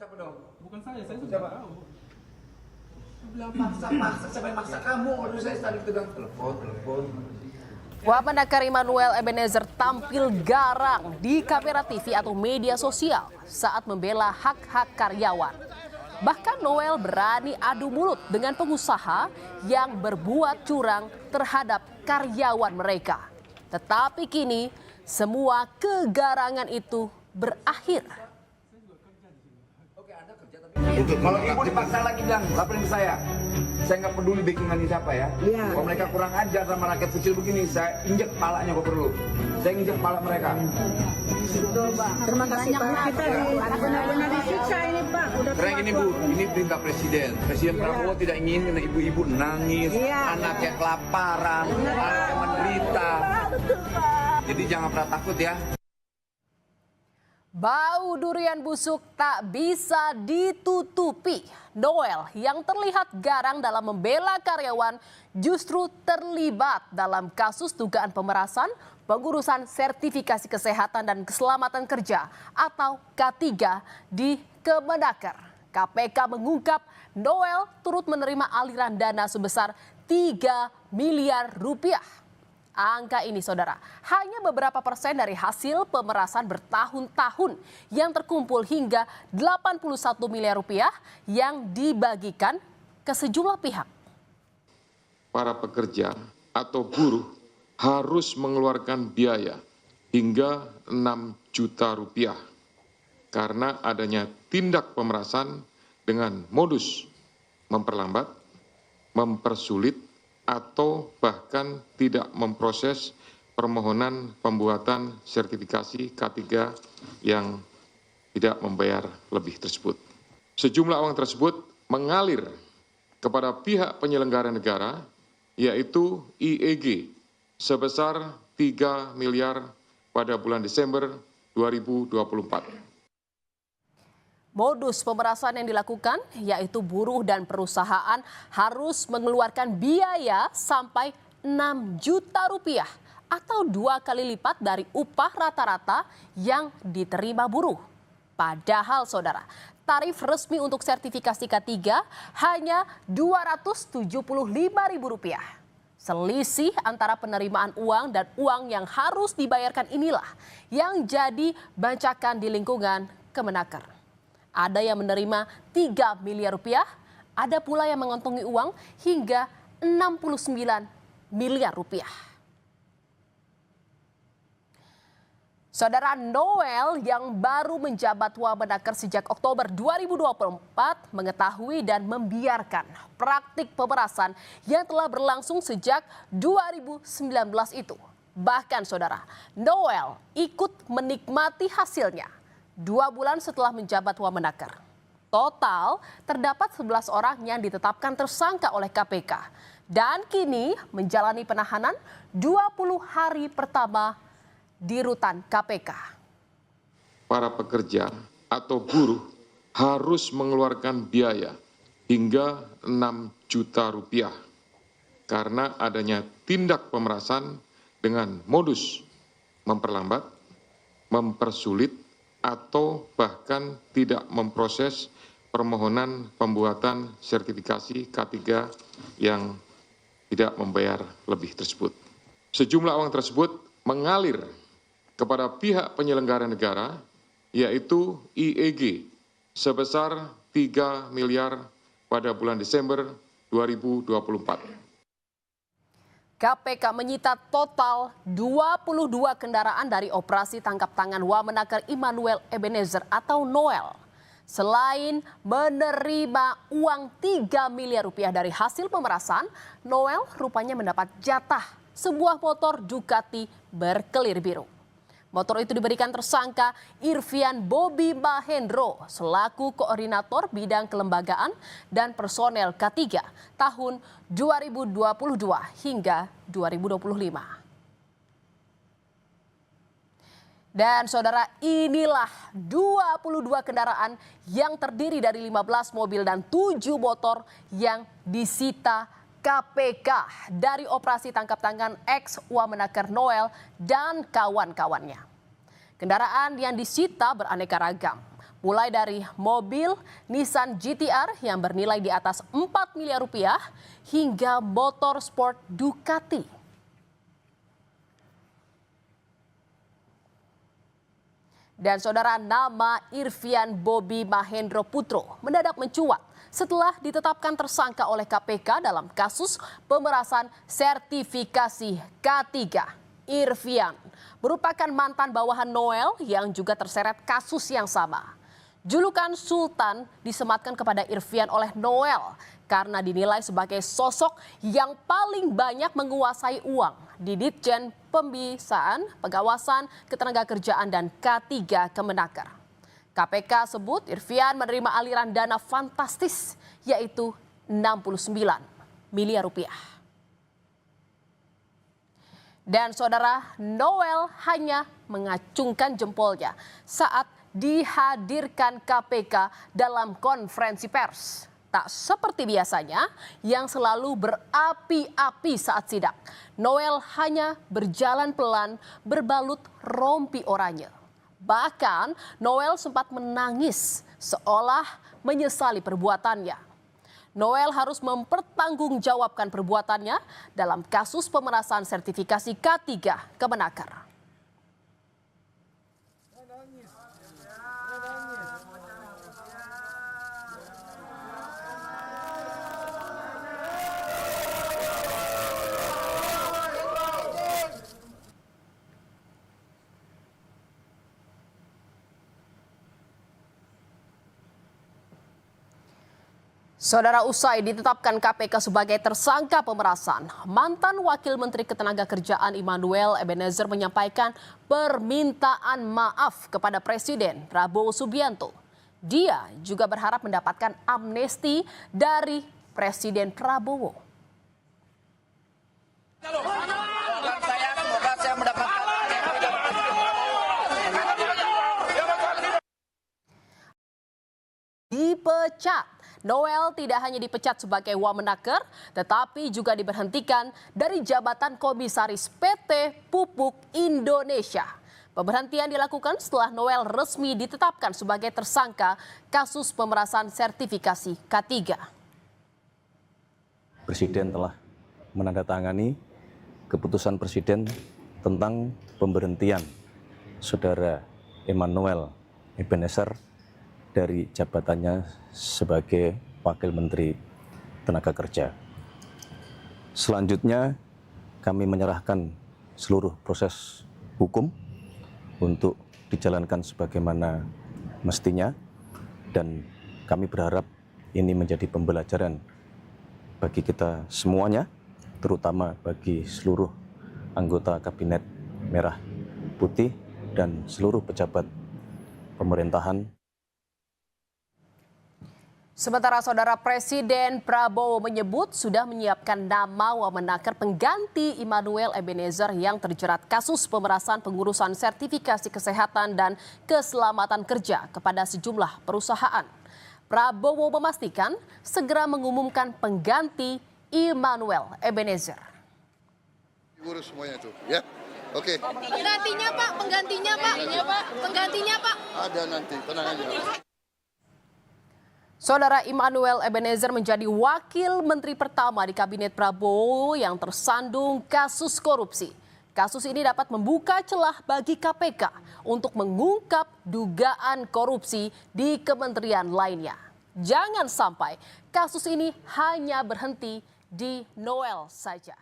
Siapa dong? Bukan saya sudah Siapa? tahu. Bilang paksa, siapa yang maksa kamu? Lalu saya tadi tegang telepon. Wamenakar Immanuel Ebenezer tampil garang di kamera TV atau media sosial saat membela hak-hak karyawan. Bahkan Noel berani adu mulut dengan pengusaha yang berbuat curang terhadap karyawan mereka. Tetapi kini semua kegarangan itu berakhir. Kalau ibu dipaksa lagi bilang, laporin ke saya nggak peduli backingannya siapa ya. Kalau mereka kurang ajar sama rakyat kecil begini, saya injek palanya kalau perlu. Saya injek pala mereka. Terima kasih Pak. Kita benar-benar disiksa ini Pak. Karena gini Bu, ini perintah Presiden. Presiden Prabowo tidak ingin ibu-ibu nangis, anaknya kelaparan, anaknya menderita. Jadi jangan pernah takut ya. Bau durian busuk tak bisa ditutupi. Noel yang terlihat garang dalam membela karyawan justru terlibat dalam kasus dugaan pemerasan pengurusan sertifikasi kesehatan dan keselamatan kerja atau K3 di Kemenaker. KPK mengungkap Noel turut menerima aliran dana sebesar 3 miliar rupiah. Angka ini saudara, hanya beberapa persen dari hasil pemerasan bertahun-tahun yang terkumpul hingga 81 miliar rupiah yang dibagikan ke sejumlah pihak. Para pekerja atau buruh harus mengeluarkan biaya hingga 6 juta rupiah karena adanya tindak pemerasan dengan modus memperlambat, mempersulit, atau bahkan tidak memproses permohonan pembuatan sertifikasi K3 yang tidak membayar lebih tersebut. Sejumlah uang tersebut mengalir kepada pihak penyelenggara negara, yaitu IEG, sebesar 3 miliar pada bulan Desember 2024. Modus pemerasan yang dilakukan yaitu buruh dan perusahaan harus mengeluarkan biaya sampai 6 juta rupiah atau 2 kali lipat dari upah rata-rata yang diterima buruh. Padahal saudara, tarif resmi untuk sertifikasi K3 hanya Rp275.000. Selisih antara penerimaan uang dan uang yang harus dibayarkan inilah yang jadi bancakan di lingkungan Kemenaker. Ada yang menerima 3 miliar rupiah, ada pula yang mengantongi uang hingga 69 miliar rupiah. Saudara, Noel yang baru menjabat Wamenakar sejak Oktober 2024 mengetahui dan membiarkan praktik pemerasan yang telah berlangsung sejak 2019 itu. Bahkan saudara, Noel ikut menikmati hasilnya 2 bulan setelah menjabat Wamenakar. Total terdapat 11 orang yang ditetapkan tersangka oleh KPK dan kini menjalani penahanan 20 hari pertama di rutan KPK. Para pekerja atau buruh harus mengeluarkan biaya hingga 6 juta rupiah karena adanya tindak pemerasan dengan modus memperlambat, mempersulit, atau bahkan tidak memproses permohonan pembuatan sertifikasi K3 yang tidak membayar lebih tersebut. Sejumlah uang tersebut mengalir kepada pihak penyelenggara negara, yaitu IEG, sebesar 3 miliar pada bulan Desember 2024. KPK menyita total 22 kendaraan dari operasi tangkap tangan Wamenakar Immanuel Ebenezer atau Noel. Selain menerima uang 3 miliar rupiah dari hasil pemerasan, Noel rupanya mendapat jatah sebuah motor Ducati berkelir biru. Motor itu diberikan tersangka Irvian Bobi Mahendro selaku koordinator bidang kelembagaan dan personel K3 tahun 2022 hingga 2025. Dan saudara, inilah 22 kendaraan yang terdiri dari 15 mobil dan 7 motor yang disita KPK dari operasi tangkap tangan ex Wamenakar Noel dan kawan-kawannya. Kendaraan yang disita beraneka ragam, mulai dari mobil Nissan GT-R yang bernilai di atas 4 miliar rupiah hingga motor sport Ducati. Dan saudara, nama Irvian Bobi Mahendro Putro mendadak mencuat setelah ditetapkan tersangka oleh KPK dalam kasus pemerasan sertifikasi K3. Irvian merupakan mantan bawahan Noel yang juga terseret kasus yang sama. Julukan Sultan disematkan kepada Irvian oleh Noel karena dinilai sebagai sosok yang paling banyak menguasai uang di Ditjen Pembisaan, Pengawasan Ketenagakerjaan dan K3 Kemenaker. KPK sebut Irvian menerima aliran dana fantastis yaitu 69 miliar rupiah. Dan saudara, Noel hanya mengacungkan jempolnya saat dihadirkan KPK dalam konferensi pers. Tak seperti biasanya yang selalu berapi-api saat sidak. Noel hanya berjalan pelan berbalut rompi oranye. Bahkan Noel sempat menangis seolah menyesali perbuatannya. Noel harus mempertanggungjawabkan perbuatannya dalam kasus pemerasan sertifikasi K3 Kemenaker. Saudara, usai ditetapkan KPK sebagai tersangka pemerasan, mantan Wakil Menteri Ketenagakerjaan Immanuel Ebenezer menyampaikan permintaan maaf kepada Presiden Prabowo Subianto. Dia juga berharap mendapatkan amnesti dari Presiden Prabowo. Semoga saya mendapatkan dipecat. Noel tidak hanya dipecat sebagai Wamenaker, tetapi juga diberhentikan dari jabatan komisaris PT Pupuk Indonesia. Pemberhentian dilakukan setelah Noel resmi ditetapkan sebagai tersangka kasus pemerasan sertifikasi K3. Presiden telah menandatangani keputusan Presiden tentang pemberhentian Saudara Immanuel Ebenezer dari jabatannya sebagai Wakil Menteri Tenaga Kerja. Selanjutnya kami menyerahkan seluruh proses hukum untuk dijalankan sebagaimana mestinya dan kami berharap ini menjadi pembelajaran bagi kita semuanya, terutama bagi seluruh anggota Kabinet Merah Putih dan seluruh pejabat pemerintahan. Sementara saudara, Presiden Prabowo menyebut sudah menyiapkan nama Wamenaker pengganti Immanuel Ebenezer yang terjerat kasus pemerasan pengurusan sertifikasi kesehatan dan keselamatan kerja kepada sejumlah perusahaan. Prabowo memastikan segera mengumumkan pengganti Immanuel Ebenezer. Urus semuanya itu, ya. Oke. Penggantinya Pak. Ada nanti, tenang aja. Saudara, Immanuel Ebenezer menjadi wakil menteri pertama di Kabinet Prabowo yang tersandung kasus korupsi. Kasus ini dapat membuka celah bagi KPK untuk mengungkap dugaan korupsi di kementerian lainnya. Jangan sampai kasus ini hanya berhenti di Noel saja.